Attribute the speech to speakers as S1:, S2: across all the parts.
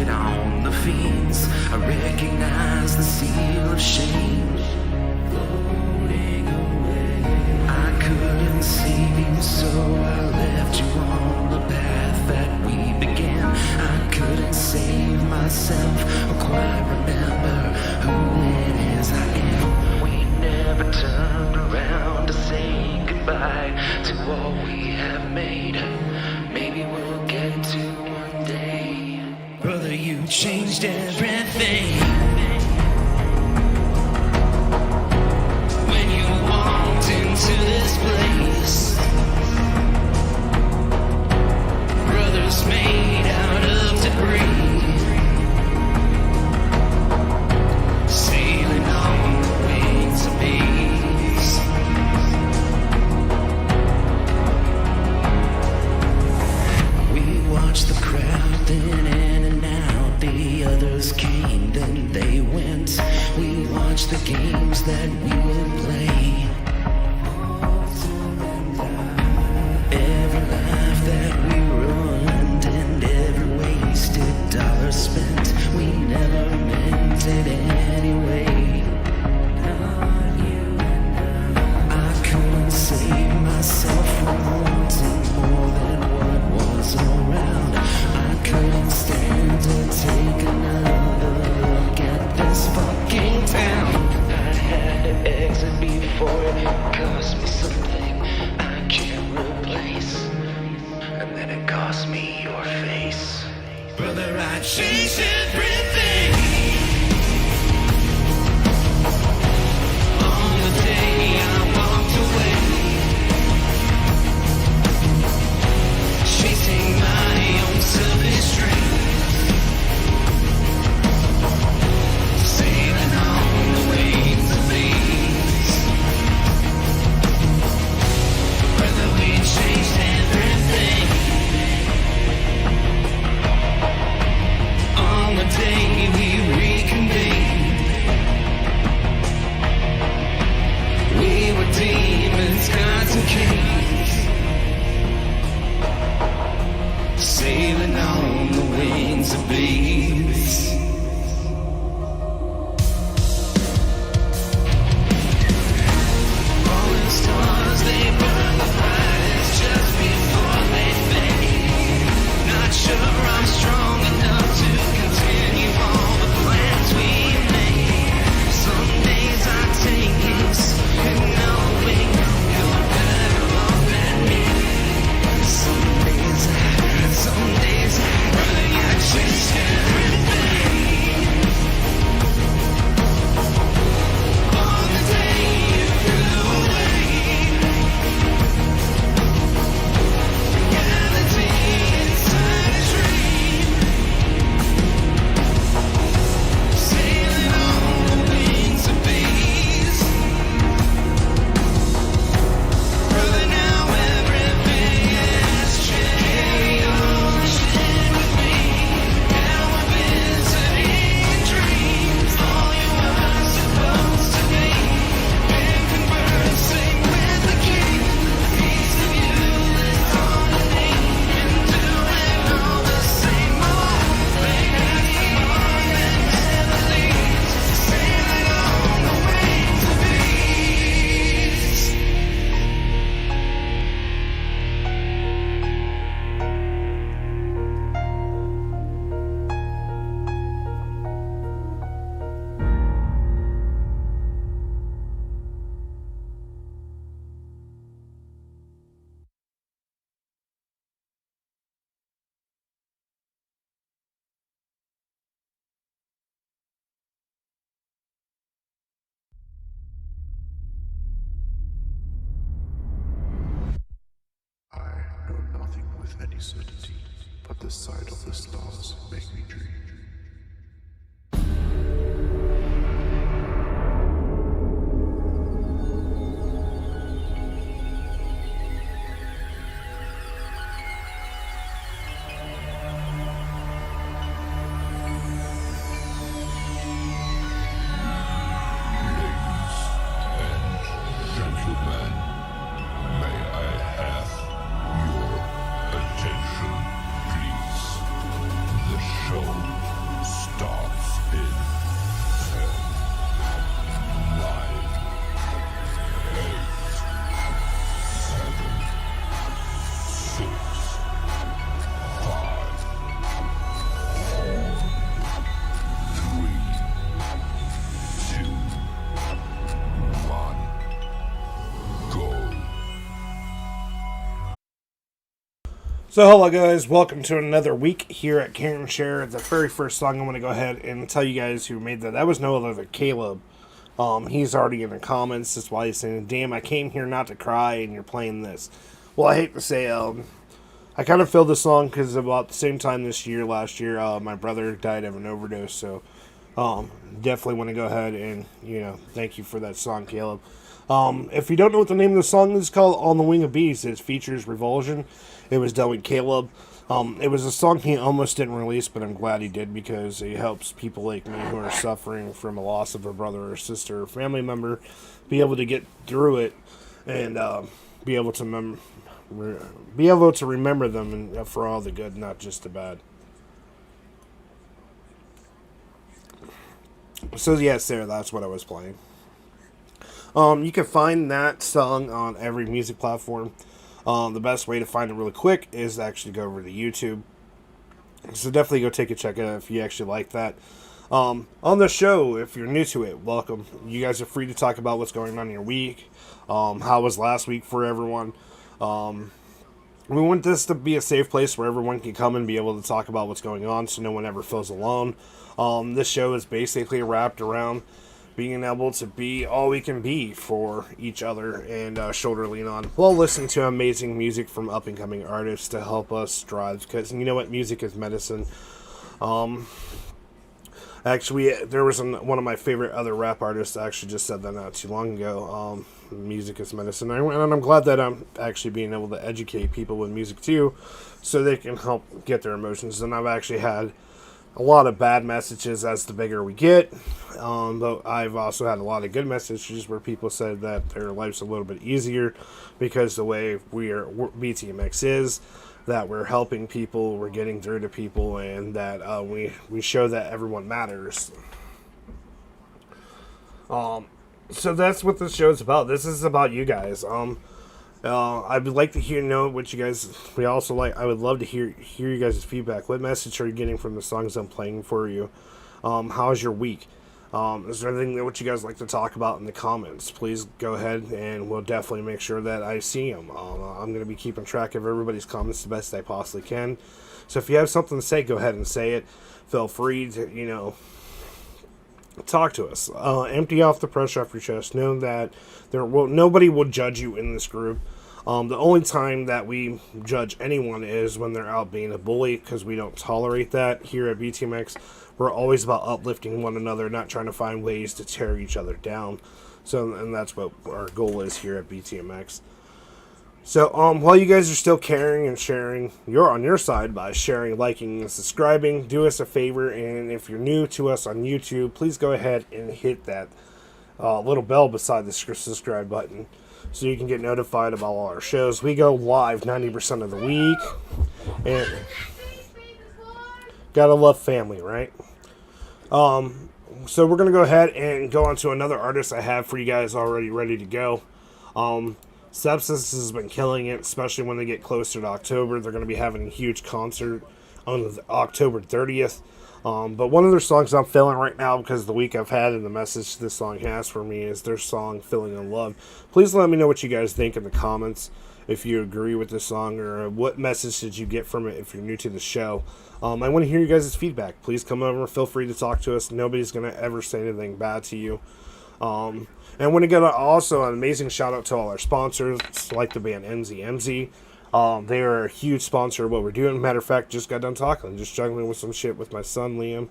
S1: it on the fiends. I recognize the seal of shame floating away. I couldn't save, so I left you on the path that we began. I couldn't save myself or quite remember who it is I am. We never turned around to say goodbye to all we have made. Maybe we'll get to one day. Brother, you changed everything. When you walked into this place, brothers made out of debris, sailing on the wings of peace. We watched the crowd thin in and out. The others came, then they went. We watched the games that we would play. Every life that we ruined and every wasted dollar spent, we never meant it anyway. I couldn't save myself from wanting more than what was around. I couldn't stand to take another look at this fucking town. I had to exit before it cost me something I can't replace. And then it cost me your face. Brother, I changed everything. On the day I walked away, chasing my own selfish dreams, sailing on the waves of these. Brother, we changed everything. On the day we reconvened, we were demons, gods and kings, sailing on the wings of bees. Falling stars, they burn the brightest just before they fade. Not sure I'm strong enough to continue all the plans we made. Some days I take it, and knowing you're better off than me. Some days brother, I changed everything. On the day you flew away, reality inside a dream, sailing on the wings of bees. Brother, now everything has changed. Carry on the shit with me. Now we're visiting dreams. All you were supposed to be. Been conversing with the king. Piece of you is on the name. And doing all the same old thing. One that never leaves. Sailing on the wings of bees.
S2: I know nothing with any certainty, but the sight of the stars make me dream. Show
S3: So hello guys, welcome to another week here at Karen Share. The very first song I'm going to go ahead and tell you guys who made that. That was no other than Caleb. He's already in the comments. That's why he's saying, "Damn, I came here not to cry, and you're playing this." Well, I hate to say, I kind of feel this song because about the same time last year, my brother died of an overdose. So, definitely want to go ahead and thank you for that song, Caleb. If you don't know what the name of the song is, it's called "On the Wing of Bees." It features Revulsion. It was done with Caleb. It was a song he almost didn't release, but I'm glad he did because it helps people like me who are suffering from a loss of a brother or sister or family member be able to get through it and be able to remember them and for all the good, not just the bad. So yes, that's what I was playing. You can find that song on every music platform. The best way to find it really quick is to actually go over to YouTube. So definitely go take a check out if you actually like that. On the show, if you're new to it, welcome. You guys are free to talk about what's going on in your week. How was last week for everyone? We want this to be a safe place where everyone can come and be able to talk about what's going on so no one ever feels alone. This show is basically wrapped around being able to be all we can be for each other and shoulder lean on while listening to amazing music from up and coming artists to help us strive, because you know what, music is medicine. Actually, there was one of my favorite other rap artists actually just said that not too long ago. Music is medicine, and I'm glad that I'm actually being able to educate people with music too, so they can help get their emotions. And I've actually had a lot of bad messages as the bigger we get, but I've also had a lot of good messages where people said that their life's a little bit easier because the way BTMX is, that we're helping people, we're getting through to people, and that we show that everyone matters. So that's what this show is about. This is about you guys. I would like to know what you guys. I would love to hear you guys' feedback. What message are you getting from the songs I'm playing for you? How's your week? Is there anything that you guys like to talk about in the comments? Please go ahead, and we'll definitely make sure that I see them. I'm going to be keeping track of everybody's comments the best I possibly can. So if you have something to say, go ahead and say it. Feel free to talk to us. Empty off the pressure off your chest. Know that nobody will judge you in this group. The only time that we judge anyone is when they're out being a bully, because we don't tolerate that here at BTMX. We're always about uplifting one another, not trying to find ways to tear each other down. And that's what our goal is here at BTMX. So, while you guys are still caring and sharing, you're on your side by sharing, liking, and subscribing. Do us a favor, and if you're new to us on YouTube, please go ahead and hit that little bell beside the subscribe button so you can get notified about all our shows. We go live 90% of the week, and gotta love family, right? So we're gonna go ahead and go on to another artist I have for you guys already ready to go. Sepsis has been killing it, especially when they get closer to October. They're going to be having a huge concert on October 30th. But one of their songs I'm feeling right now, because of the week I've had and the message this song has for me, is their song "Feeling in Love." Please let me know what you guys think in the comments, if you agree with this song, or what message did you get from it if you're new to the show. I want to hear you guys' feedback. Please come over, feel free to talk to us. Nobody's going to ever say anything bad to you. And I want to give also an amazing shout out to all our sponsors, like the band MZMZ. They are a huge sponsor of what we're doing. Matter of fact, just got done talking, just juggling with some shit with my son Liam.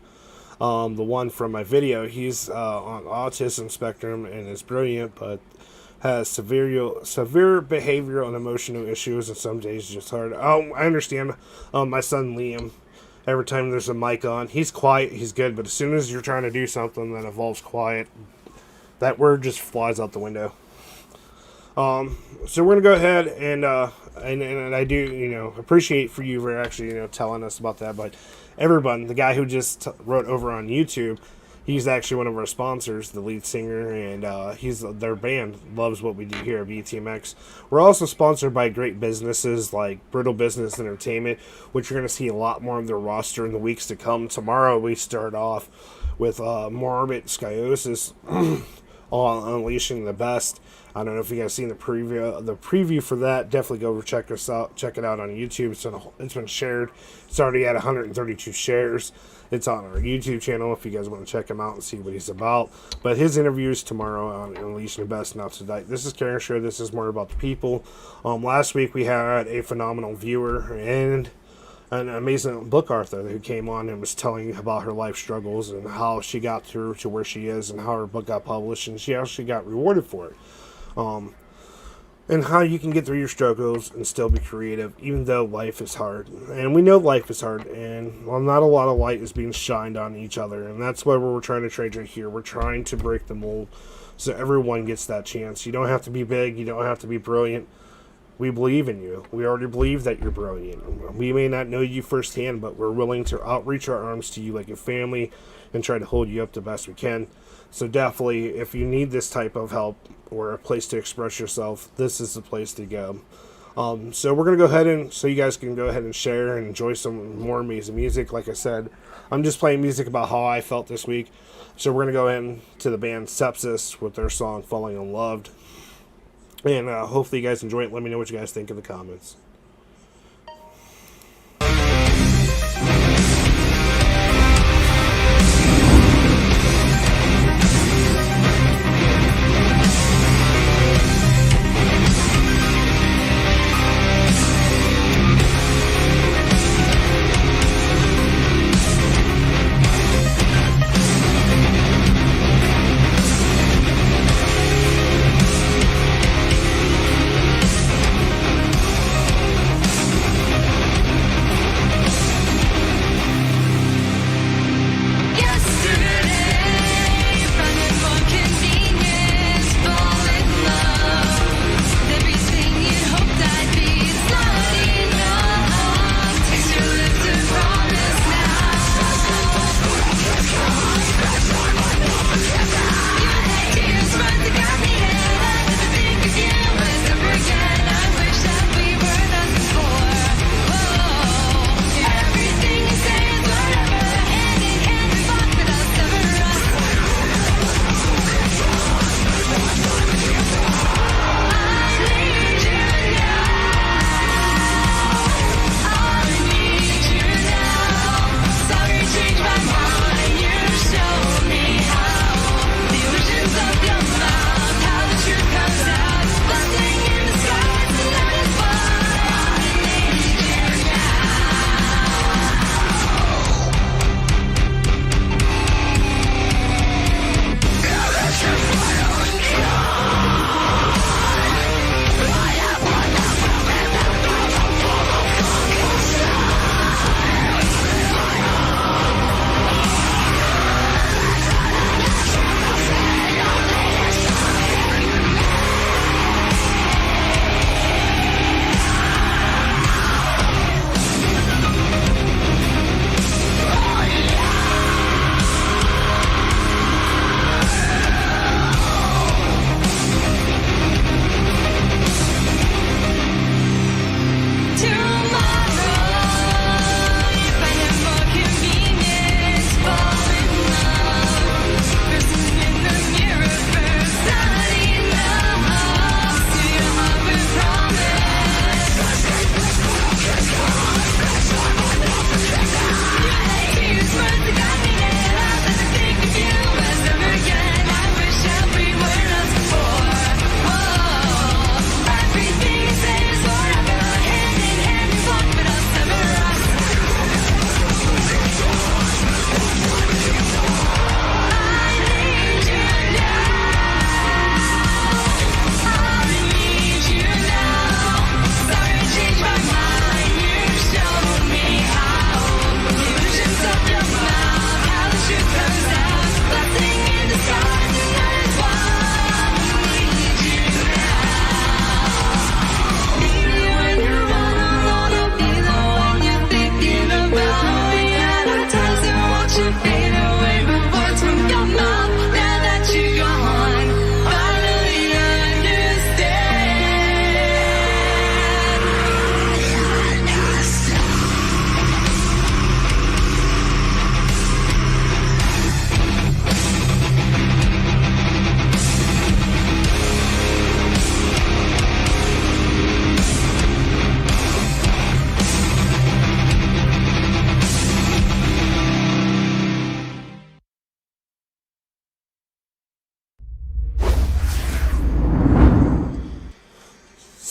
S3: The one from my video, he's on autism spectrum and is brilliant, but has severe behavioral and emotional issues, and some days just hard. I understand. My son Liam, every time there's a mic on, he's quiet, he's good, but as soon as you're trying to do something that involves quiet, that word just flies out the window. So we're gonna go ahead and I do appreciate for you for actually telling us about that. But everyone, the guy who just wrote over on YouTube, he's actually one of our sponsors, the lead singer, and their band loves what we do here at BTMX. We're also sponsored by great businesses like Brittle Business Entertainment, which you're going to see a lot more of their roster in the weeks to come. Tomorrow we start off with Morbid Scoliosis on Unleashing the Best. I don't know if you guys seen the preview. The preview for that, definitely go check us out. Check it out on YouTube. It's been shared. It's already at 132 shares. It's on our YouTube channel if you guys want to check him out and see what he's about. But his interview is tomorrow on Unleashing the Best Now Tonight. This is Karen Show. This is more about the people. Last week we had a phenomenal viewer and an amazing book author who came on and was telling about her life struggles and how she got through to where she is and how her book got published and she actually got rewarded for it. And how you can get through your struggles and still be creative, even though life is hard. And we know life is hard, and not a lot of light is being shined on each other. And that's what we're trying to trade right here. We're trying to break the mold so everyone gets that chance. You don't have to be big. You don't have to be brilliant. We believe in you. We already believe that you're brilliant. We may not know you firsthand, but we're willing to outreach our arms to you like a family and try to hold you up the best we can. So definitely, if you need this type of help or a place to express yourself, this is the place to go. So we're going to go ahead and, so you guys can go ahead and share and enjoy some more amazing music. Like I said, I'm just playing music about how I felt this week. So we're going to go into the band Sepsis with their song Falling Unloved. And hopefully you guys enjoy it. Let me know what you guys think in the comments.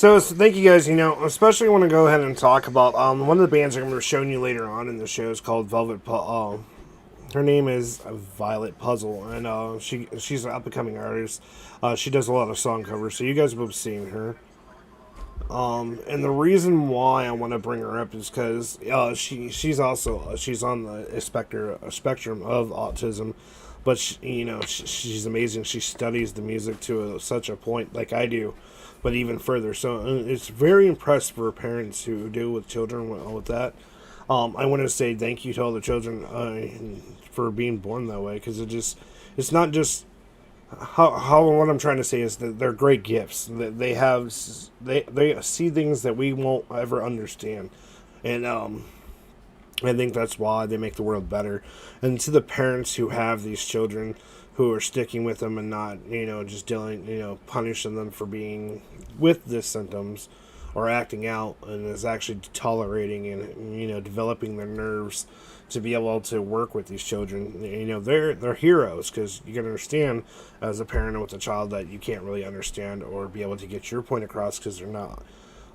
S3: So thank you guys. Especially want to go ahead and talk about one of the bands I'm going to be showing you later on in the show is called her name is Violet Puzzle, and she's an up and coming artist. She does a lot of song covers, so you guys will be seeing her. And the reason why I want to bring her up is because she's on the spectrum of autism, but she's amazing. She studies the music to such a point, like I do, but even further. So it's very impressed for parents who deal with children with that. I want to say thank you to all the children for being born that way, because it's not just how what I'm trying to say is that they're great gifts. That they see things that we won't ever understand, and I think that's why they make the world better. And to the parents who have these children who are sticking with them and not just punishing them for being with the symptoms or acting out, and is actually tolerating and developing their nerves to be able to work with these children. They're heroes, because you can understand as a parent with a child that you can't really understand or be able to get your point across because they're not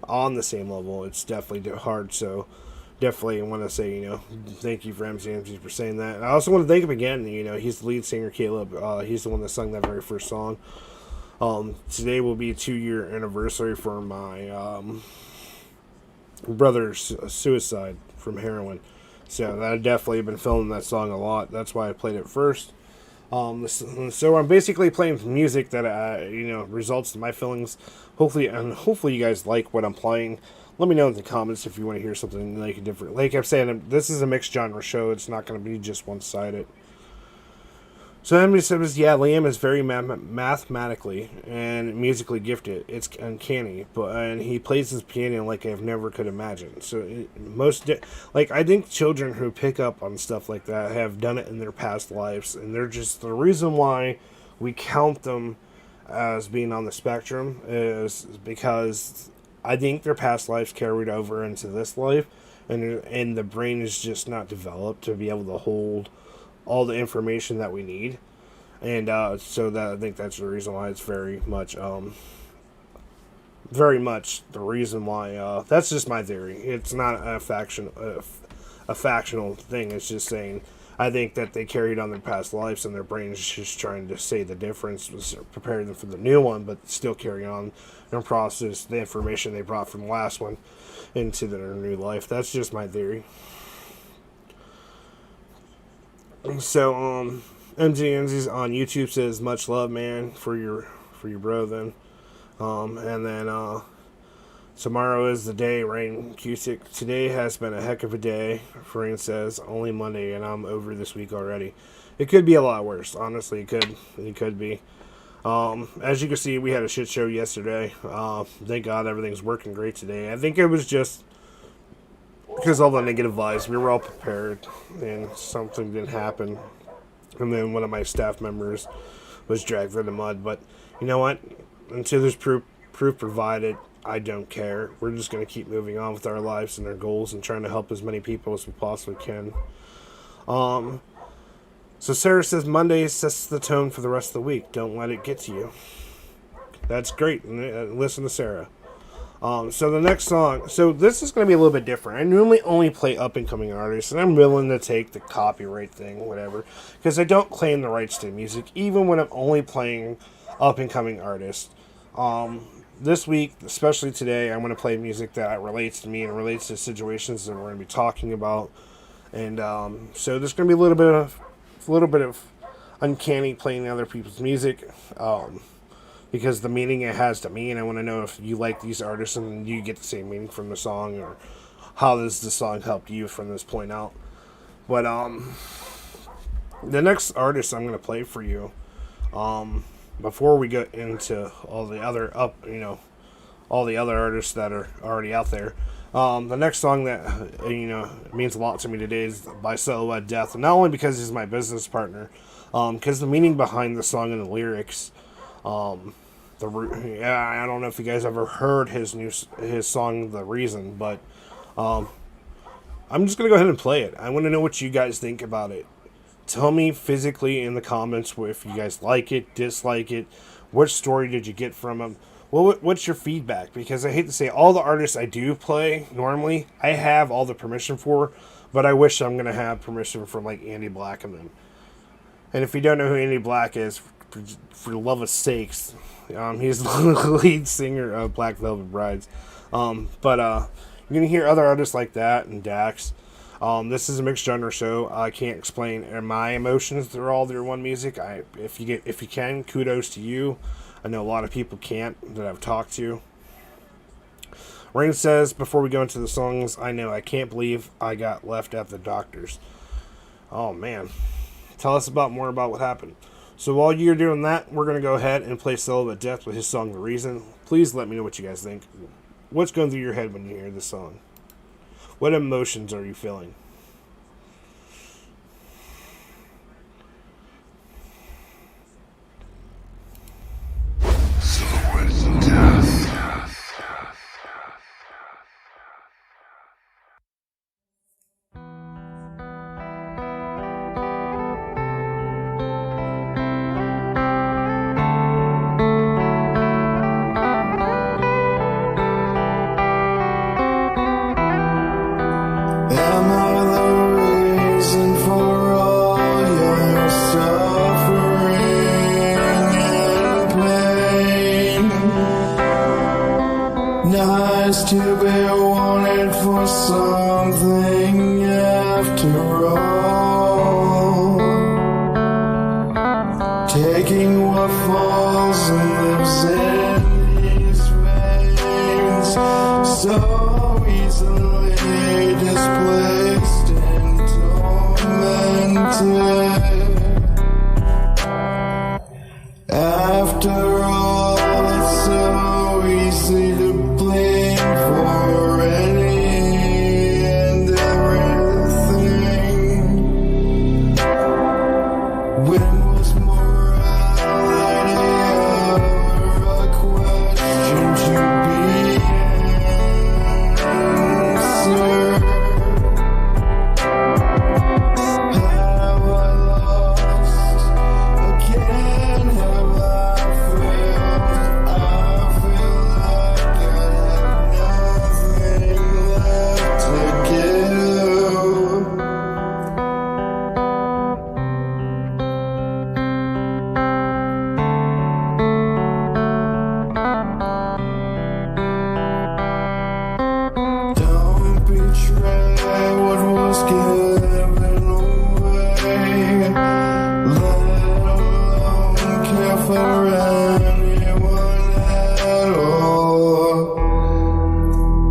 S3: on the same level. It's definitely hard. So definitely want to say thank you for MCMG for saying that. I also want to thank him again. He's the lead singer, Caleb. He's the one that sung that very first song. Today will be a 2-year anniversary for my brother's suicide from heroin. So I definitely have been feeling that song a lot. That's why I played it first. So I'm basically playing music that results in my feelings. Hopefully you guys like what I'm playing. Let me know in the comments if you want to hear something like different. Like I'm saying, this is a mixed genre show. It's not going to be just one-sided. So Emily says, yeah, Liam is very mathematically and musically gifted. It's uncanny, and he plays his piano like I've never could imagine. So I think children who pick up on stuff like that have done it in their past lives, and they're just the reason why we count them as being on the spectrum is because I think their past lives carried over into this life, and the brain is just not developed to be able to hold all the information that we need, and so that I think that's the reason why it's very much the reason why. That's just my theory. It's not a factional thing. It's just saying I think that they carried on their past lives, and their brain is just trying to say the difference, prepare them for the new one, but still carry on and process the information they brought from the last one into their new life. That's just my theory. So, MGNZ's on YouTube says, much love, man, for your bro, then. And then, tomorrow is the day, Rain Cusick. Today has been a heck of a day, Rain says, only Monday, and I'm over this week already. It could be a lot worse, honestly, it could be. As you can see, we had a shit show yesterday. Thank God everything's working great today. I think it was just because all the negative vibes, we were all prepared, and something didn't happen. And then one of my staff members was dragged through the mud. But you know what? Until there's proof provided, I don't care. We're just going to keep moving on with our lives and our goals and trying to help as many people as we possibly can. So Sarah says, Monday sets the tone for the rest of the week. Don't let it get to you. That's great. Listen to Sarah. So the next song, so this is going to be a little bit different. I normally only play up-and-coming artists, and I'm willing to take the copyright thing, whatever, because I don't claim the rights to music, even when I'm only playing up-and-coming artists. This week, especially today, I'm going to play music that relates to me and relates to situations that we're going to be talking about. And so there's going to be a little bit of uncanny playing other people's music. Because the meaning it has to me, and I want to know if you like these artists and you get the same meaning from the song, or how does the song help you from this point out. But the next artist I'm going to play for you, before we get into all the other artists that are already out there, the next song that means a lot to me today is by Silhouette Death, and not only because he's my business partner, because the meaning behind the song and the lyrics. I don't know if you guys ever heard his song The Reason, but I'm just gonna go ahead and play it. I want to know what you guys think about it. Tell me physically in the comments if you guys like it, dislike it, what story did you get from him, What's your feedback? Because I hate to say, all the artists I do play normally, I have all the permission for, but I wish I'm gonna have permission from like Andy Black and them. And if you don't know who Andy Black is, for the love of sakes, he's the lead singer of Black Velvet Brides. But you're gonna hear other artists like that and Dax. This is a mixed genre show. I can't explain my emotions through all their one music. If you can, kudos to you. I know a lot of people can't that I've talked to. Rain says, before we go into the songs, I know I can't believe I got left at the doctor's. Oh man, tell us more about what happened. So while you're doing that, we're gonna go ahead and play Silhouette Death with his song "The Reason." Please let me know what you guys think. What's going through your head when you hear this song? What emotions are you feeling?
S2: Silhouette Death.
S1: Am I the reason for all your suffering and pain? Nice to be wanted for something after all. Taking what falls and lives in these veins so easily displaced and tormented. After all, it's so easy to blame for any and everything. When was morality ever a question to be answered? Have I lost again? Have I failed? I feel like I have nothing left to give. Don't betray what was given away. Let alone care for anyone at all.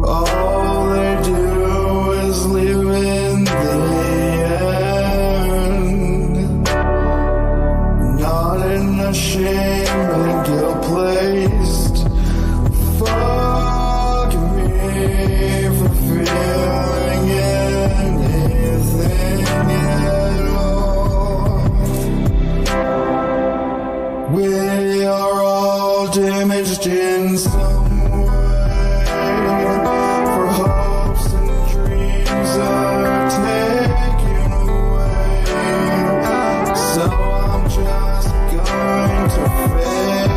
S1: All they do is leave in the end. Not in a shame and guilt placed. Fuck me for feeling anything at all. We are all damaged in some way. For hopes and dreams are taken away. So I'm just going to fade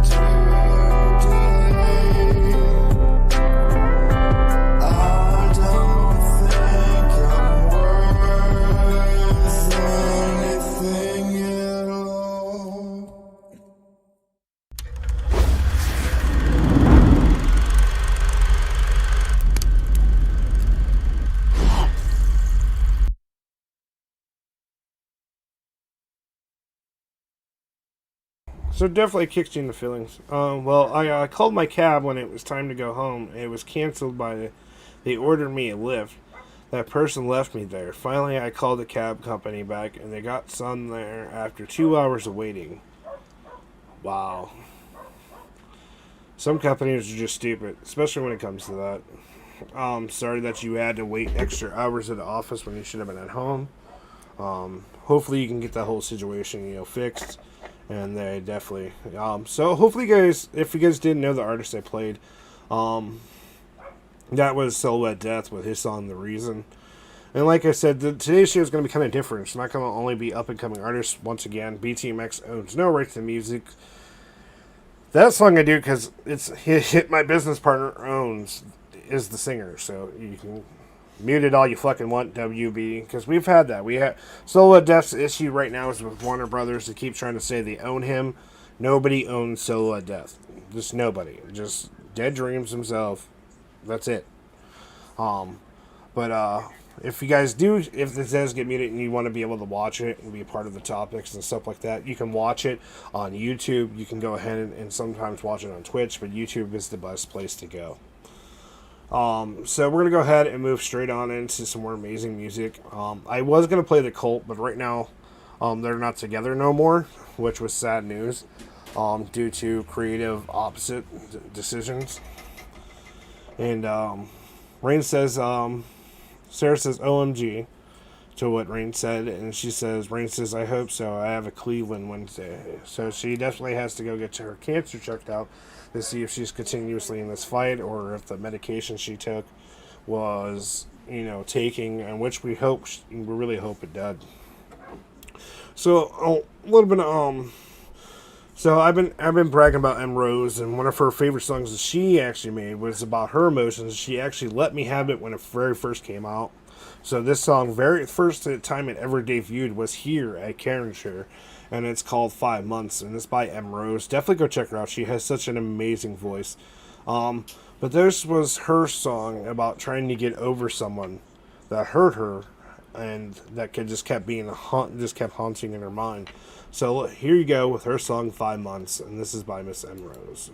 S1: today. I don't think I'm worth anything at all.
S3: So it definitely kicks you in the feelings. Well, I called my cab when it was time to go home. It was canceled they ordered me a lift. That person left me there. Finally, I called the cab company back, and they got some there after 2 hours of waiting. Wow. Some companies are just stupid, especially when it comes to that. Sorry that you had to wait extra hours at the office when you should have been at home. Hopefully you can get that whole situation, fixed. And they definitely, so hopefully you guys, if you guys didn't know the artist I played, that was Silhouette Death with his song "The Reason." And like I said, today's show is going to be kind of different. It's not going to only be up and coming artists. Once again, BTMX owns no rights to music. That song I do because it's hit my business partner owns is the singer, so you can mute it all you fucking want, WB, because we've had that. We had Solo Death's issue right now is with Warner Brothers. They keep trying to say they own him. Nobody owns Solo Death. Just nobody. Just Dead Dreams himself. That's it. But if you guys do, if this does get muted and you want to be able to watch it and be a part of the topics and stuff like that, you can watch it on YouTube. You can go ahead and sometimes watch it on Twitch, but YouTube is the best place to go. So we're going to go ahead and move straight on into some more amazing music. I was going to play The Cult, but right now they're not together no more, which was sad news due to creative opposite decisions. And Rain says, Sarah says, OMG to what Rain said. And Rain says, I hope so. I have a Cleveland Wednesday. So she definitely has to go get her cancer checked out to see if she's continuously in this fight or if the medication she took was, taking, and which we really hope it did. So a little bit of, so I've been bragging about M Rose, and one of her favorite songs that she actually made was about her emotions. She actually let me have it when it very first came out. So this song, very first time it ever debuted, was here at Carringshire, and it's called 5 Months, and it's by M Rose. Definitely go check her out. She has such an amazing voice. But this was her song about trying to get over someone that hurt her, and that just kept haunting in her mind. So here you go with her song 5 Months, and this is by Miss M Rose.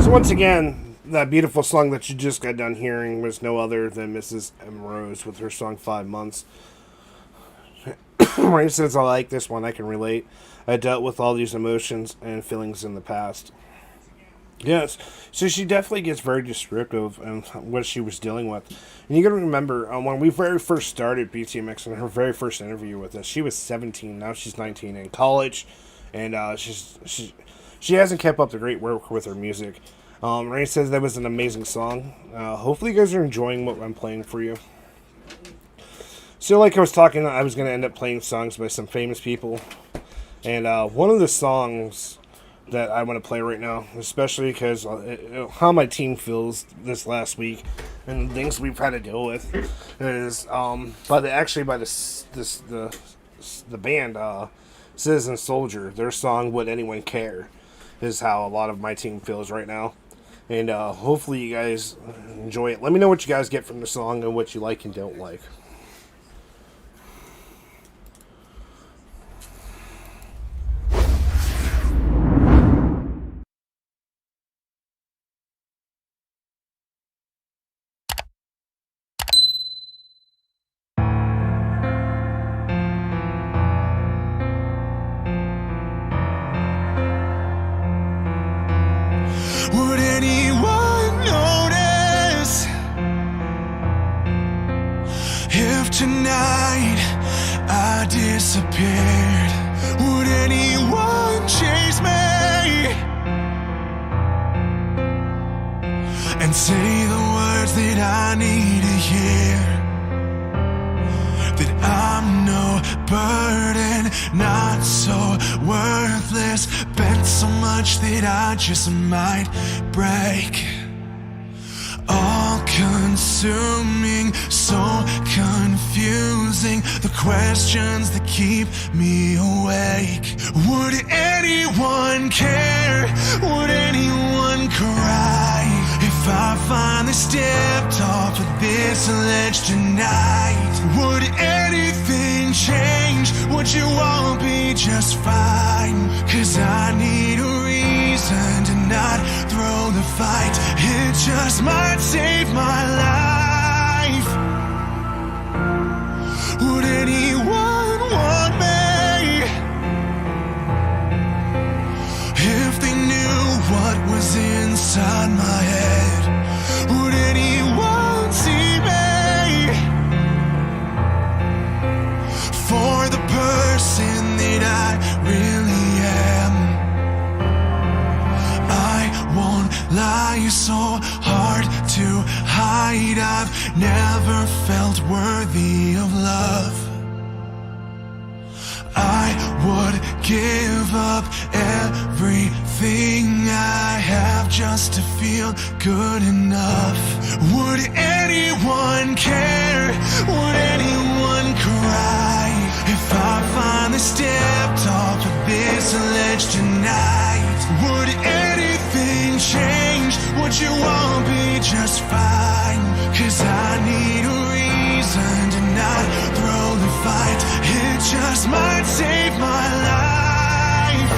S3: So once again, that beautiful song that you just got done hearing was no other than Mrs. M. Rose with her song 5 Months. Right, since I like this one, I can relate. I dealt with all these emotions and feelings in the past. Yes, so she definitely gets very descriptive of what she was dealing with. And you got to remember, when we very first started BTMX in her very first interview with us, she was 17. Now she's 19 in college, and she hasn't kept up the great work with her music. Rain says that was an amazing song. Hopefully, you guys are enjoying what I'm playing for you. So, like I was talking, I was going to end up playing songs by some famous people, and one of the songs that I want to play right now, especially because how my team feels this last week and things we've had to deal with, is by the band Citizen Soldier. Their song "Would Anyone Care" is how a lot of my team feels right now, and hopefully you guys enjoy it. Let me know what you guys get from the song and what you like and don't like.
S1: Would anyone notice if tonight I disappeared? Would anyone chase me and say the words that I need to hear? That I'm no burden, not so worthless, bent so much that I just might break. All consuming, so confusing, the questions that keep me awake. Would anyone care? Would anyone cry if I finally stepped off of this ledge tonight? Would anything change? Would you all be just fine? 'Cause I need a reason to not throw the fight. It just might save my life. Would anyone want me if they knew what was inside my head? Would anyone see me for the person that I really am? I won't lie, so hard to hide. I've never felt worthy of love. I would give up everything I have just to feel good enough. Would anyone care? Would anyone cry if I finally stepped off of this ledge tonight? Would anything change? Would you all be just fine? 'Cause I need a reason to not throw the fight. It just might save my life.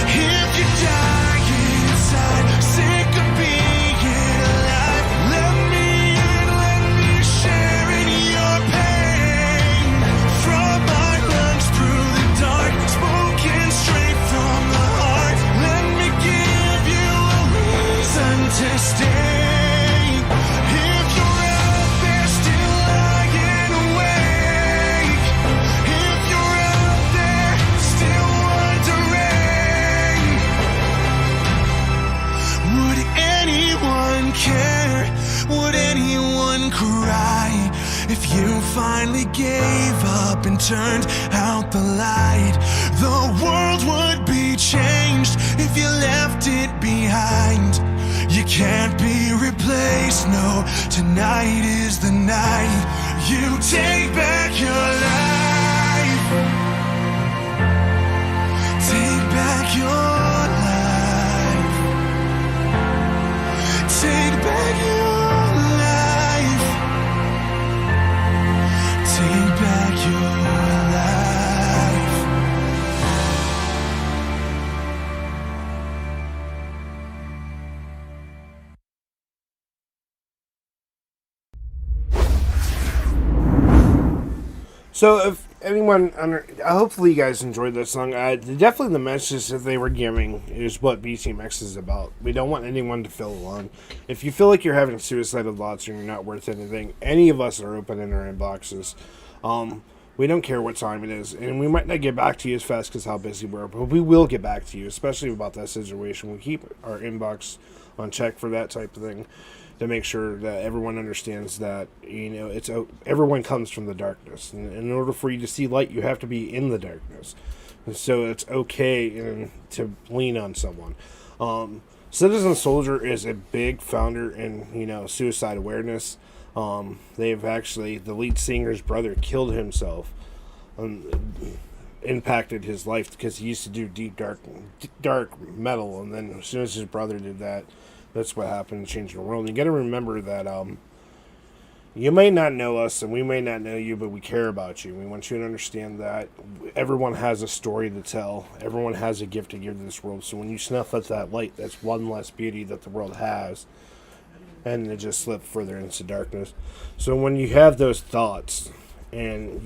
S1: If you die inside, sick of being alive, let me in, let me share in your pain. From my lungs through the dark, spoken straight from the heart. Let me give you a reason to stay. If you're out there still lying awake, if you're out there still wondering, would anyone care? Would anyone cry if you finally gave up and turned out the light? The world would be changed if you left it behind. You can't be replaced, no, tonight is the night. You take back your life. Take back your life. Take back your life. Take back your life.
S3: So if anyone, hopefully you guys enjoyed this song. Definitely the message that they were giving is what BTMX is about. We don't want anyone to feel alone. If you feel like you're having suicidal thoughts and you're not worth anything, any of us are open in our inboxes. We don't care what time it is, and we might not get back to you as fast because how busy we are, but we will get back to you, especially about that situation. We keep our inbox on check for that type of thing, to make sure that everyone understands that, you know, everyone comes from the darkness, and in order for you to see light, you have to be in the darkness. And so it's okay to lean on someone. Citizen Soldier is a big founder in, you know, suicide awareness. They've actually, the lead singer's brother killed himself, impacted his life because he used to do deep dark metal, and then as soon as his brother did that, that's what happened, changing the world. And you got to remember that you may not know us and we may not know you, but we care about you. We want you to understand that everyone has a story to tell. Everyone has a gift to give to this world. So when you snuff at that light, that's one less beauty that the world has, and it just slipped further into darkness. So when you have those thoughts, and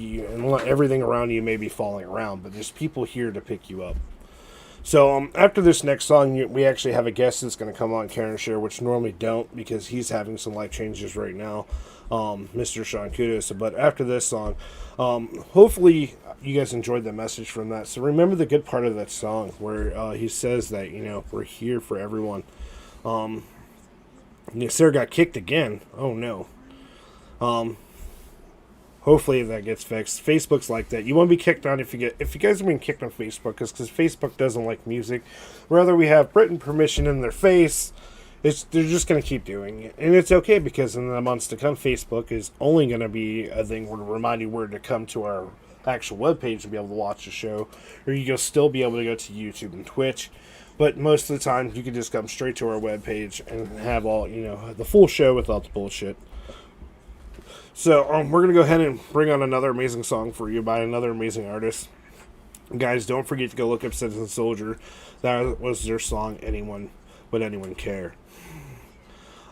S3: everything around you may be falling around, but there's people here to pick you up. So after this next song, we actually have a guest that's going to come on Karen Share, which normally don't because he's having some life changes right now, Mr. Sean Kudos. But after this song, hopefully you guys enjoyed the message from that. So remember the good part of that song where he says that, you know, we're here for everyone. Sarah got kicked again. Oh no. Hopefully that gets fixed. Facebook's like that. You want to be kicked on if you guys are being kicked on Facebook because Facebook doesn't like music. Rather, we have written permission in their face. They're just going to keep doing it, and it's okay because in the months to come, Facebook is only going to be a thing where to remind you where to come to our actual webpage to be able to watch the show, or you'll still be able to go to YouTube and Twitch. But most of the time, you can just come straight to our webpage and have all, you know, the full show without the bullshit. So, we're going to go ahead and bring on another amazing song for you by another amazing artist. Guys, don't forget to go look up Citizen Soldier. That was their song, Would Anyone Care?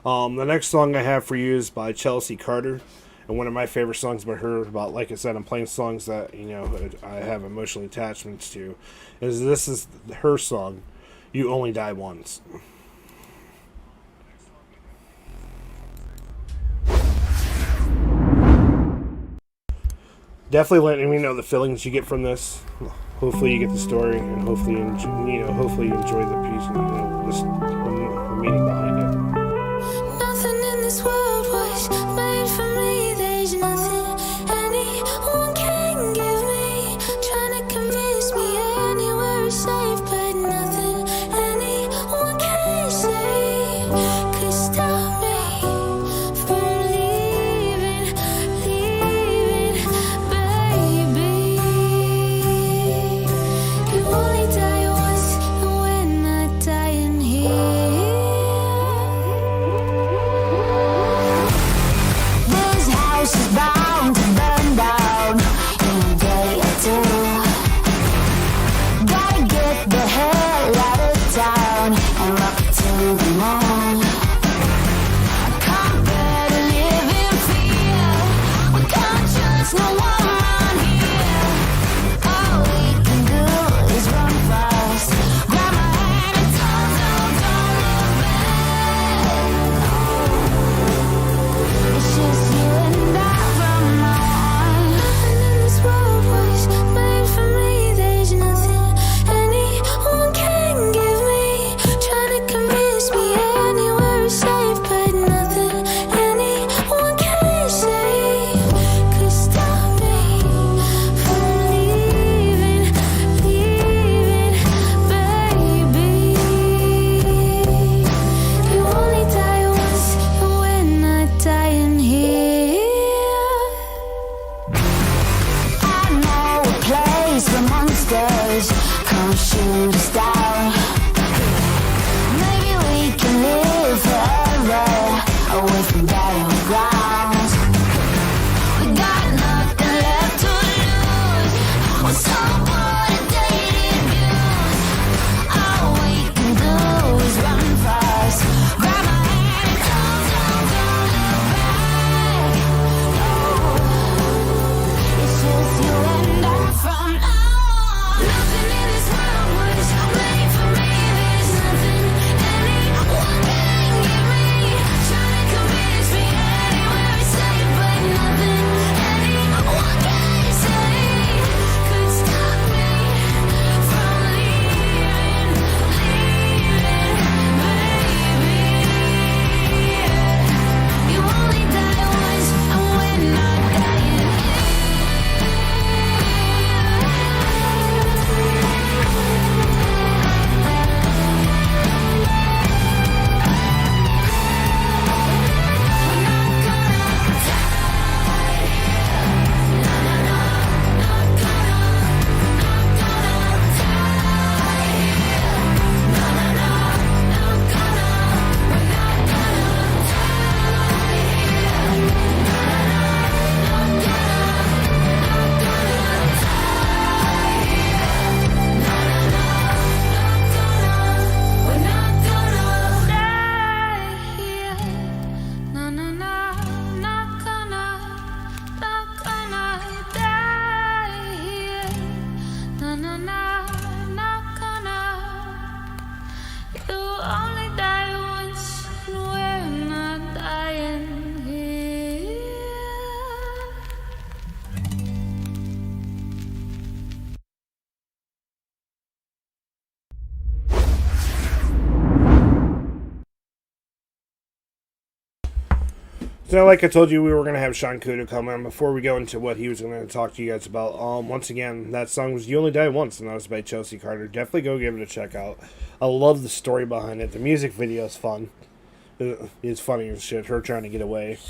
S3: The next song I have for you is by Chelsea Carter. And one of my favorite songs by her, about, like I said, I'm playing songs that, you know, I have emotional attachments to. This is her song, You Only Die Once. Definitely letting me know the feelings you get from this. Hopefully you get the story, and hopefully you enjoy the piece and the meaning behind it.
S4: Nothing in this world was made for me. There's nothing anyone can give me. Trying to convince me anywhere is safe, but nothing anyone can say could stop me from leaving, baby. You only die once, and we're not dying here. This house is bound to burn down in a day or two. Gotta get the hell out of town and rock it to the moon. I can't bear to live in fear. We can't trust no one around here. All we can do is run fast. Grab my hand and don't look back. It's just you and I from now on. Nothing in this world was made for me. There's nothing anyone can give me. Trying to convince me anywhere is safe, but nothing anyone can say could stop me from leaving, baby. You only die once, and we're not dying here. I know a place where monsters come shoot us down. Maybe we can live forever away from battlegrounds. We got nothing left to lose. We're so bored of dating views. All we can do is run fast. Grab my hand and don't look back. No, it's just
S3: So, like I told you, we were going to have Sean Kudo come on. Before we go into what he was going to talk to you guys about, once again, that song was You Only Die Once, and that was by Chelsea Carter. Definitely go give it a check out. I love the story behind it. The music video is fun. It's funny as shit, her trying to get away.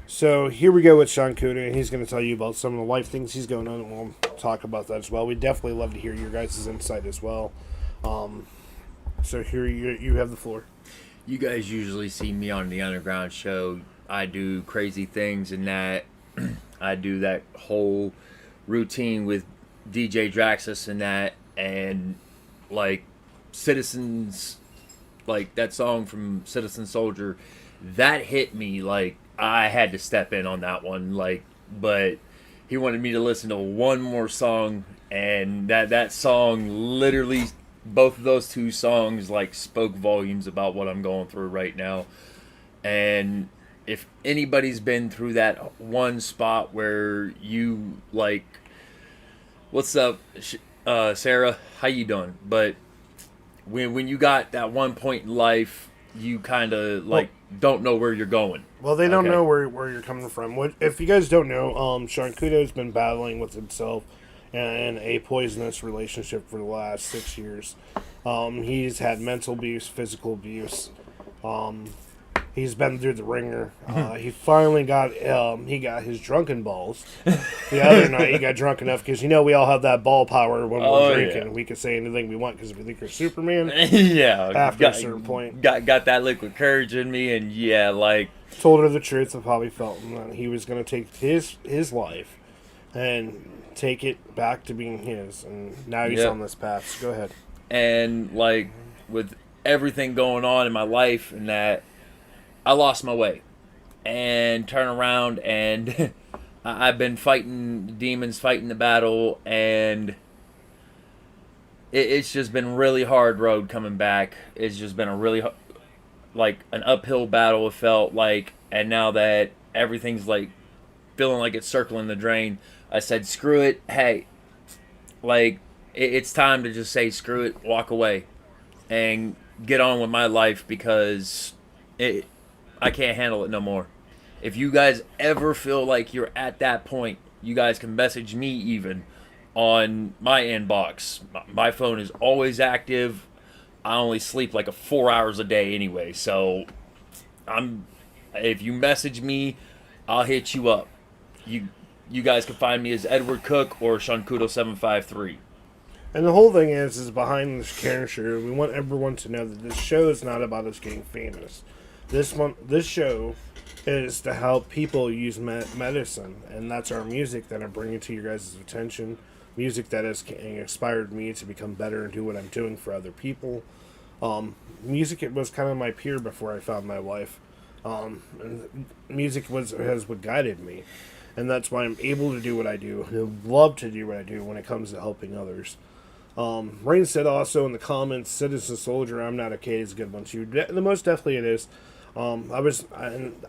S3: So, here we go with Sean Kudo, and he's going to tell you about some of the life things he's going on, and we'll talk about that as well. We'd definitely love to hear your guys' insight as well. So, here you have the floor.
S5: You guys usually see me on the Underground show. I do crazy things in that. I do that whole routine with DJ Draxus and that. And, like, Citizens, like, that song from Citizen Soldier, that hit me. Like, I had to step in on that one. Like, but he wanted me to listen to one more song. And that song literally... Both of those two songs like spoke volumes about what I'm going through right now. And if anybody's been through that one spot where you like, what's up, Sarah? How you doing? But when you got that one point in life, you kind of like don't know where you're going.
S3: Well, they don't know where you're coming from. If you guys don't know, Sean Kudo's been battling with himself and a poisonous relationship for the last 6 years. He's had mental abuse, physical abuse. He's been through the ringer. He finally got his drunken balls. The other night he got drunk enough because we all have that ball power when we're drinking. Yeah. We can say anything we want because we think we're Superman.
S5: Yeah.
S3: After a certain point,
S5: got that liquid courage in me, and
S3: told her the truth of how he felt, and that he was going to take his life and take it back to being his, and now he's on this path. So go ahead.
S5: And like with everything going on in my life, and that I lost my way and turn around, and I've been fighting demons, fighting the battle, and it's just been really hard road coming back. It's just been a really like an uphill battle, it felt like. And now that everything's like feeling like it's circling the drain, I said, screw it. Hey, like, it's time to just say, screw it, walk away, and get on with my life, because I can't handle it no more. If you guys ever feel like you're at that point, you guys can message me even on my inbox. My phone is always active. I only sleep like 4 hours a day anyway, so if you message me, I'll hit you up. You guys can find me as Edward Cook or Shankudo753.
S3: And the whole thing is behind this Karen show, we want everyone to know that this show is not about us getting famous. This show is to help people use medicine, and that's our music that I'm bringing to your guys' attention. Music that has inspired me to become better and do what I'm doing for other people. Music, it was kind of my peer before I found my wife. And music has what guided me. And that's why I'm able to do what I do. I love to do what I do when it comes to helping others. Rain said also in the comments, Citizen Soldier, I'm Not Okay is a good one too. The most definitely it is. I'm going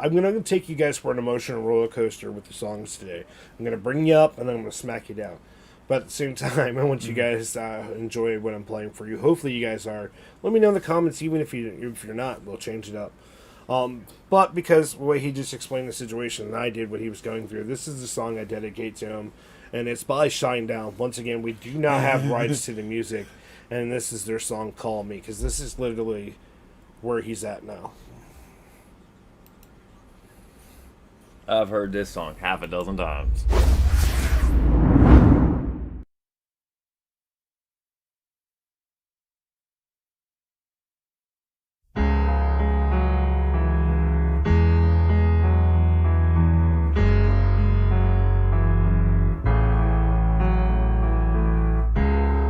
S3: to take you guys for an emotional roller coaster with the songs today. I'm going to bring you up and then I'm going to smack you down. But at the same time, I want you guys to enjoy what I'm playing for you. Hopefully you guys are. Let me know in the comments, even if you're not, we'll change it up. But because the way he just explained the situation and I did what he was going through, this is the song I dedicate to him, and it's by Shine Down. Once again, we do not have rights to the music, and this is their song Call Me, because this is literally where he's at now.
S5: I've heard this song half a dozen times.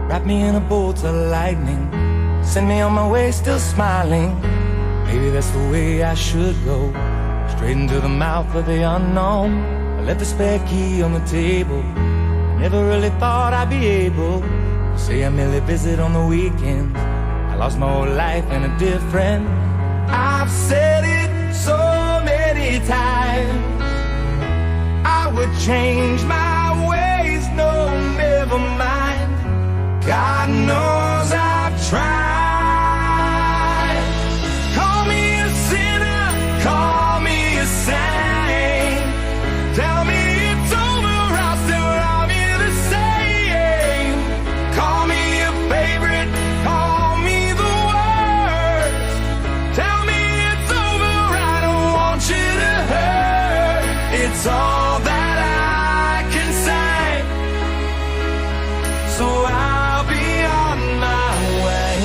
S6: Wrap me in a bolt of lightning, send me on my way still smiling. Maybe that's the way I should go, straight into the mouth of the unknown. I left the spare key on the table, I never really thought I'd be able to say I merely visit on the weekends. I lost my whole life in a different. I've said it so many times, I would change my ways, no, never mind. God knows I've tried. Call me a sinner, call It's all that I can say. So I'll be on my way.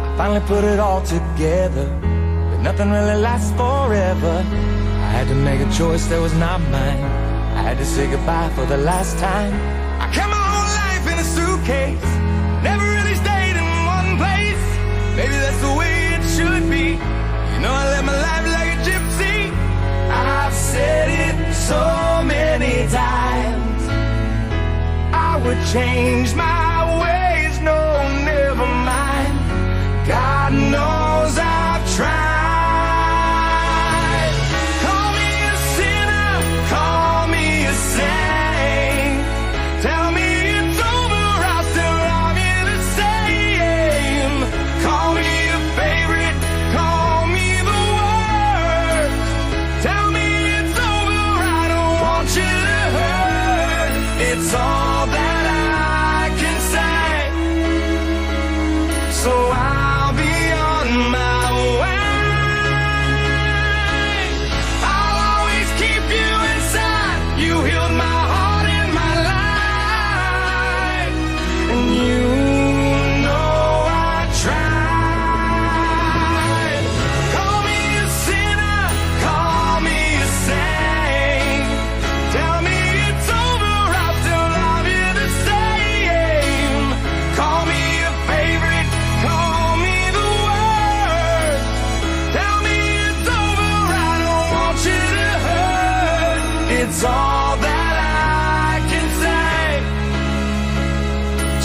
S6: I finally put it all together, but nothing really lasts forever. I had to make a choice that was not mine. I had to say goodbye for the last time. I kept my whole life in a suitcase, never really stayed in one place. Maybe that's the way it should be. You know, I live my life like a gypsy. I've said it so many times, I would change my ways. No, never mind. God knows I've tried. Call me a sinner, call me a saint. Tell me it's over, I'll still love you the same. Call me a favorite, call me the worst. Tell me it's over, I don't want you to hurt. It's all that I can say. So I'll be on my way. I'll always keep you inside. You healed my heart and my life, and you know I tried. Call me a sinner, call me a saint. Tell me it's over, I'll still love you the same. Call me a favorite, call me the worst. Tell me it's over, I don't want you to hurt. It's all that I can say.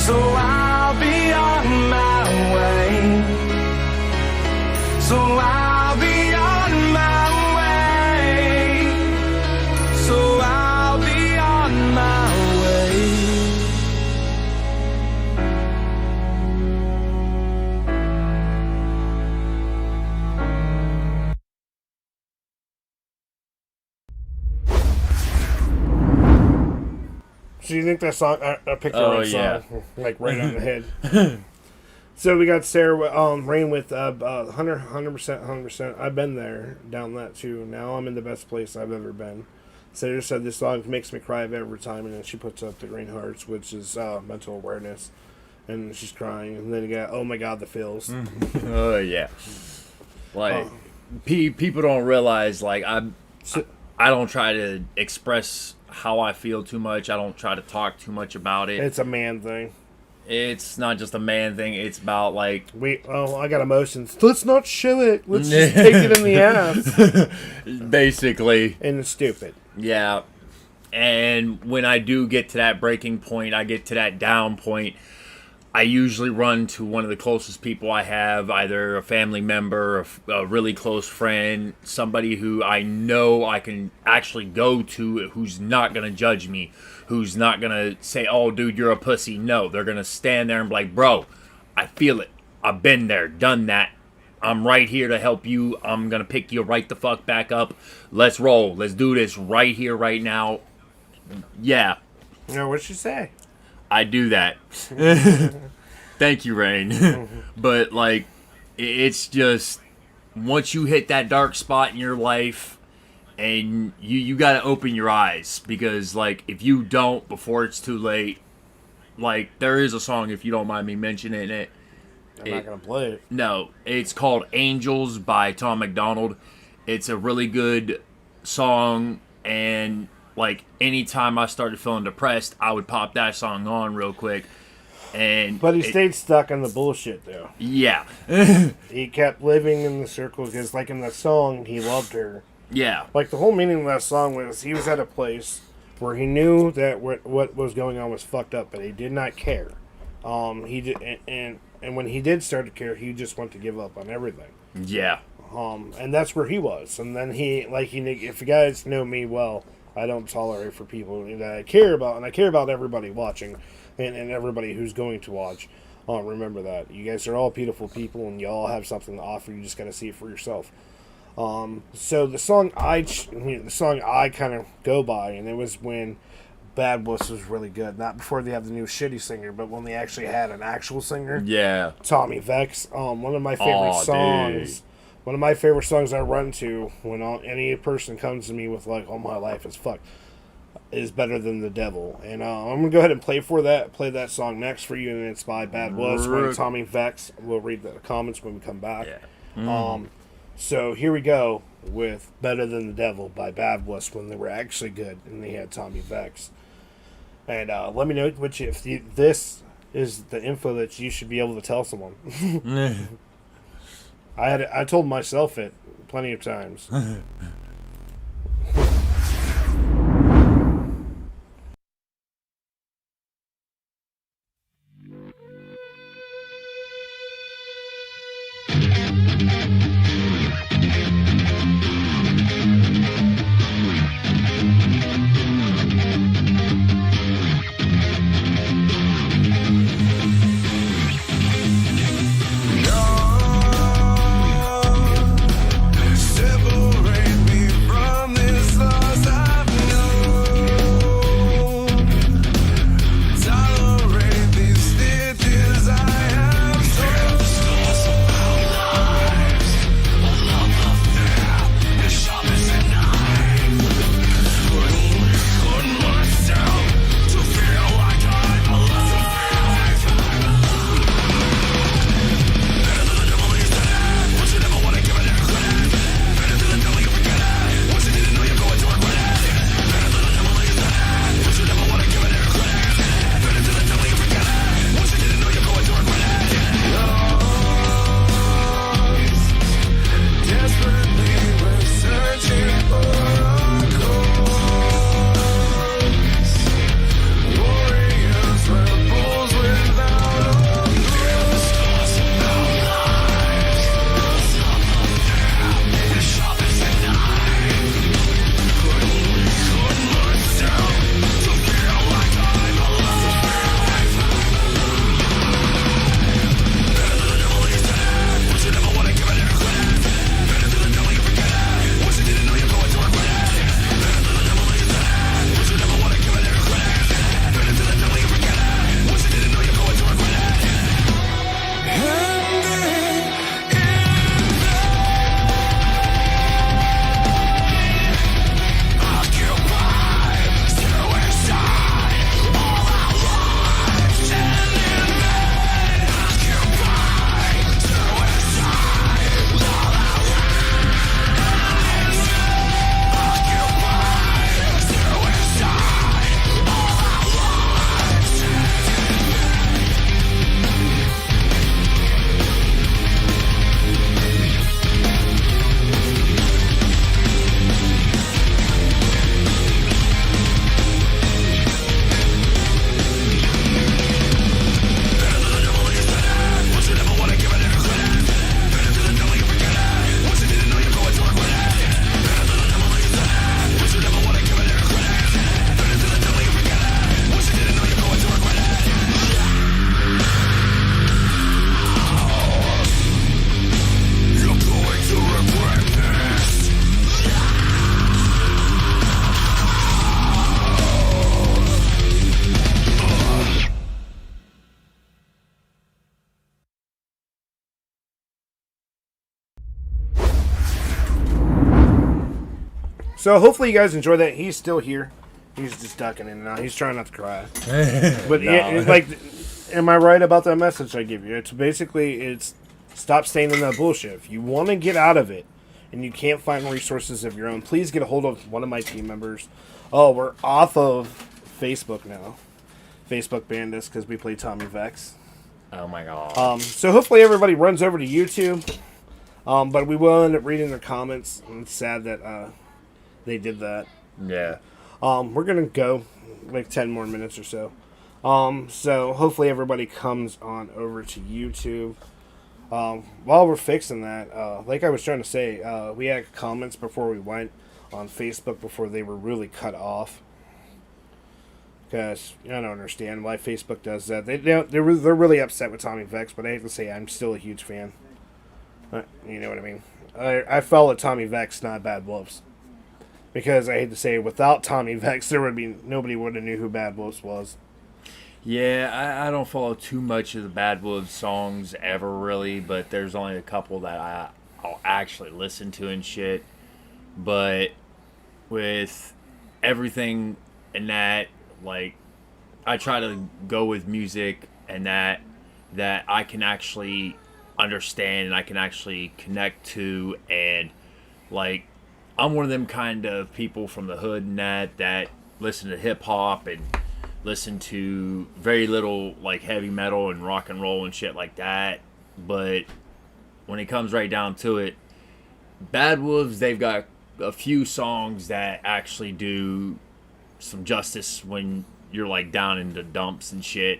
S6: So I'll be on my way. So I'll be on my way. So I'll be on my way.
S3: So you think that song? I picked the
S5: Oh,
S3: right
S5: yeah.
S3: song, like right on the head. So we got Sarah, Rain with 100%. I've been there, down that too. Now I'm in the best place I've ever been. Sarah said this song makes me cry every time, and then she puts up the green hearts, which is mental awareness, and she's crying. And then you got Oh My God, the feels.
S5: Oh yeah. Like people don't realize, like, I don't try to express how I feel too much. I don't try to talk too much about it.
S3: It's a man thing.
S5: It's not just a man thing. It's about, like,
S3: I got emotions. Let's not show it. Let's just take it in the ass.
S5: basically.
S3: And it's stupid.
S5: Yeah. And when I do get to that breaking point, I get to that down point, I usually run to one of the closest people I have, either a family member, a really close friend, somebody who I know I can actually go to, who's not going to judge me, who's not going to say, oh, dude, you're a pussy. No, they're going to stand there and be like, bro, I feel it. I've been there, done that. I'm right here to help you. I'm going to pick you right the fuck back up. Let's roll. Let's do this right here, right now. Yeah.
S3: You know, what'd she say?
S5: I do that. Thank you, Rain. But, like, it's just, once you hit that dark spot in your life, and you got to open your eyes, because, like, if you don't before it's too late, like, there is a song, if you don't mind me mentioning it.
S3: I'm not going to play it.
S5: No, it's called Angels by Tom McDonald. It's a really good song, and, like, anytime I started feeling depressed, I would pop that song on real quick. But
S3: he stayed stuck in the bullshit, though.
S5: Yeah.
S3: He kept living in the circle, because, like, in the song, he loved her.
S5: Yeah.
S3: Like, the whole meaning of that song was he was at a place where he knew that what was going on was fucked up, but he did not care. He did, and when he did start to care, he just wanted to give up on everything.
S5: Yeah.
S3: And that's where he was. And then if you guys know me well, I don't tolerate for people that I care about, and I care about everybody watching, and everybody who's going to watch. Remember that. You guys are all beautiful people, and you all have something to offer. You just got to see it for yourself. So the song I kind of go by, and it was when Bad Wuss was really good. Not before they had the new shitty singer, but when they actually had an actual singer.
S5: Yeah.
S3: Tommy Vex. One of my favorite songs.
S5: Dude.
S3: One of my favorite songs I run to when any person comes to me with like, "Oh, my life is fucked," is Better Than the Devil. And I'm gonna go ahead and play that song next for you, and it's by Bad Wuss by Tommy Vex. We'll read the comments when we come back.
S5: Yeah.
S3: So here we go with Better Than the Devil by Bad Wuss when they were actually good and they had Tommy Vex. And let me know if this is the info that you should be able to tell someone. I told myself it plenty of times.
S1: Separate me from this loss I've known. Tolerate these stitches I have torn. Scars of our lives, a love affair, as sharp as a knife. Couldn't myself to feel like I'm alive. Better than the devil is dead, but you never wanna give it any credit. Better than the devil you forget it, once you didn't know you're going to regret it. Better than the devil is dead, but you never wanna give it any credit. Better than the devil you forget it, once you didn't know you're going to regret it. Lost, desperately we're searching for a cause. Warriors, rebels without a cause. The scars of our lives, love affair, as sharp as a knife. Couldn't myself to feel like I'm alive. Better than the devil is dead, but you never wanna give it any credit. Better than the devil you forget it, once you didn't know you're going to regret it. Better than the devil is dead, but you never wanna give it any credit. Better than the devil you forget it, once you didn't know you're going to regret it.
S3: So hopefully you guys enjoy that. He's still here. He's just ducking in and out. He's trying not to cry. But am I right about that message I give you? It's basically stop staying in that bullshit. If you want to get out of it and you can't find resources of your own, please get a hold of one of my team members. Oh, we're off of Facebook now. Facebook banned us because we play Tommy Vex.
S5: Oh my god.
S3: So hopefully everybody runs over to YouTube. But we will end up reading their comments. And it's sad that they did that.
S5: Yeah.
S3: We're going to go like 10 more minutes or so. So hopefully everybody comes on over to YouTube. While we're fixing that, like I was trying to say, we had comments before we went on Facebook before they were really cut off. Because I don't understand why Facebook does that. They're really upset with Tommy Vex, but I have to say I'm still a huge fan. You know what I mean? I follow Tommy Vex, not Bad Wolves. Because I hate to say, without Tommy Vex, nobody would have knew who Bad Wolves was.
S5: Yeah, I don't follow too much of the Bad Wolves songs ever really, but there's only a couple that I'll actually listen to and shit. But with everything and that, like, I try to go with music and that I can actually understand and I can actually connect to, and like I'm one of them kind of people from the hood and that listen to hip hop and listen to very little like heavy metal and rock and roll and shit like that. But when it comes right down to it, Bad Wolves, they've got a few songs that actually do some justice when you're like down in the dumps and shit.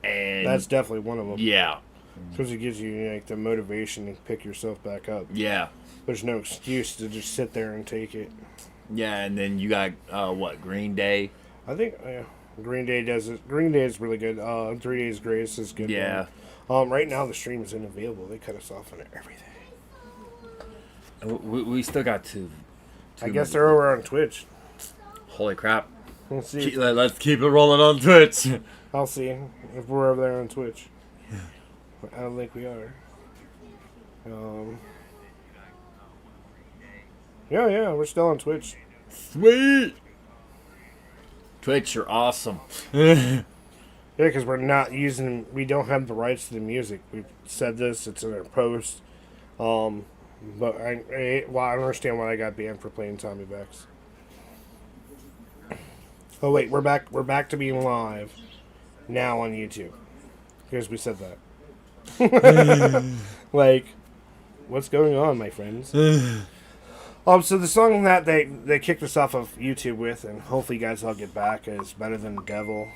S5: And
S3: That's definitely one of them.
S5: yeah.
S3: Because it gives you like the motivation to pick yourself back up.
S5: Yeah.
S3: There's no excuse to just sit there and take it.
S5: Yeah, and then you got Green Day.
S3: I think Green Day does it. Green Day is really good. 3 Days Grace is good.
S5: Yeah.
S3: Right now the stream is unavailable. They cut us off on everything.
S5: We still got two.
S3: I guess they're over on Twitch.
S5: Holy crap.
S3: We'll see.
S5: Let's keep it rolling on Twitch.
S3: I'll see if we're over there on Twitch. I don't think we are. Yeah, we're still on Twitch.
S5: Sweet. Twitch, you're awesome.
S3: Yeah, because we don't have the rights to the music. We've said this, it's in our post. But I understand why I got banned for playing Tommy Vex. Oh wait, we're back to being live now on YouTube. Because we said that. Like, what's going on, my friends? So the song that they kicked us off of YouTube with, and hopefully you guys all get back, is Better Than the Devil.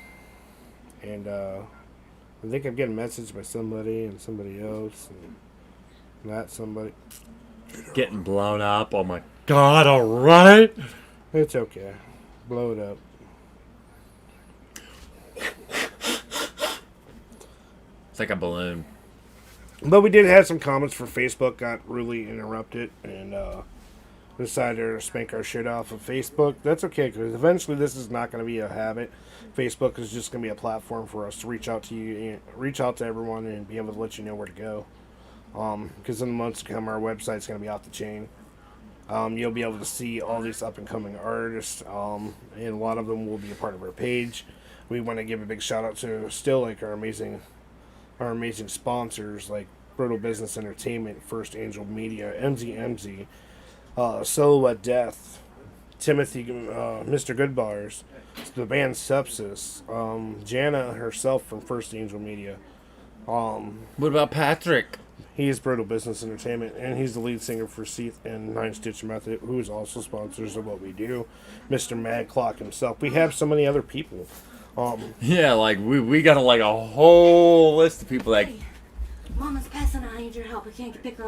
S3: And I think I'm getting a message by somebody and somebody else, and that somebody.
S5: Getting blown up. Oh my god, alright.
S3: It's okay. Blow it up.
S5: It's like a balloon.
S3: But we did have some comments for Facebook got really interrupted, and decided to spank our shit off of Facebook. That's okay, because eventually this is not going to be a habit. Facebook is just going to be a platform for us to reach out to you, reach out to everyone, and be able to let you know where to go. Because in the months to come, our website's going to be off the chain. You'll be able to see all these up-and-coming artists, and a lot of them will be a part of our page. We want to give a big shout-out to still like our amazing sponsors like Brutal Business Entertainment, First Angel Media, MZMZ, Silhouette Death, Timothy, Mr. Goodbars, the band Sepsis, Jana herself from First Angel Media.
S5: What about Patrick?
S3: He's Brutal Business Entertainment, and he's the lead singer for Seath and Nine Stitch Method, who is also sponsors of what we do. Mr. Mad Clock himself. We have so many other people.
S5: Yeah, like we got a whole list of people that
S7: Mama's passing. I need your help. I can't pick her up.